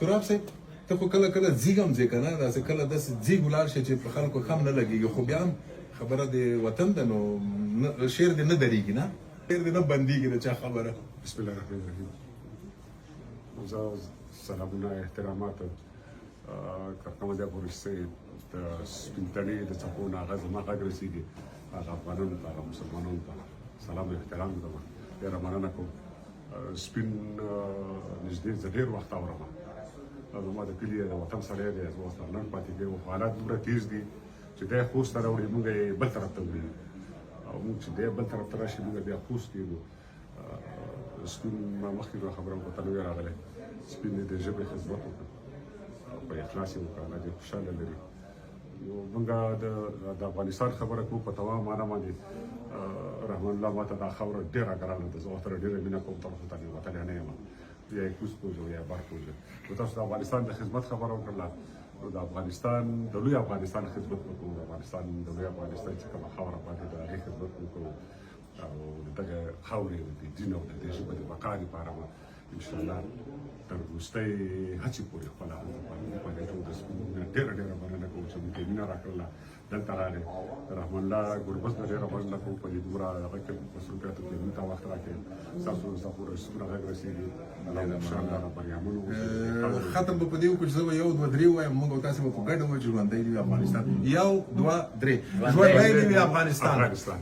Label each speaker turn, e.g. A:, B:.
A: تراب صاحب ته خو کله کله زیږم ځې که نه داسې کله داسې ځیږ ولاړ شي چې په خلکو خم نه لګېږي خو بیا هم خبره د وطن ده نو شعر دې نه درېږي نه شعر دې نه بندېږي د چا خبره.
B: بسم الله الرحمن الرحیم. زه سلامونه احترامات کارکمه د پولیسي د سپینتړي د څپو نه هغه زما غږ رسېږي هغه افغانانو ته هغه مسلمانانو ته سلام احترام کوم ډېره مننه کوم. سپین نږدې زه ډېر وخت اورم زما د کلي د وطن سړی دی زه اوس لندن پاتې کېږم خو حالات دومره تېز دي چې دی خوست ته راوړي موږ یې بل طرف ته وړي او موږ چې دی بل طرف ته راشي موږ بیا خوست کېږو. سپین ما مخکې نو خبره وکړه ته نوی راغلی سپین د ژبې خدمت وکړه او په اخلاص یې وکړه الله دې خوشحاله لري. نو موږ د افغانستان خبره کوو په تمام معنا باندې رحمان الله ماته دا خاوره ډېره ګرانه ده زه ورسره ډېره مینه کوم تر اوسه ترې وتلی نه یم یا یې کوز کوز یا بار کوز. نو تاسو د افغانستان د خدمت خبره وکړله نو د افغانستان د لوی افغانستان خدمت وکړو د افغانستان د لوی افغانستان چې کومه خاوره باندې د هغې خدمت وکړو او د دغه خاورې د دین او د دې ژبې د بقا لپاره به انشاءالله تر وروستۍ هڅې پورې خپله پاتې کوو. د سپین ډېره ډېره مننه کوم چې موږ ته مینه راکړله دلته راغلی رحمان الله ګربز ته ډېره مننه کوم په دې دومره هغه کې مصروفیاتو کې موږ ته وخت راکړې ستاسو زده پورې څومره غږ رسېږي الله دې انشاءالله بریامون اوسئ.
A: ختم به په دې وکړو چې زه به یو دوه درې ووایم موږ او تاسې به په ګډه ووایو چې ژوندی دې وي افغانستان. یو دوه درې ژوندی دې وي افغانستان.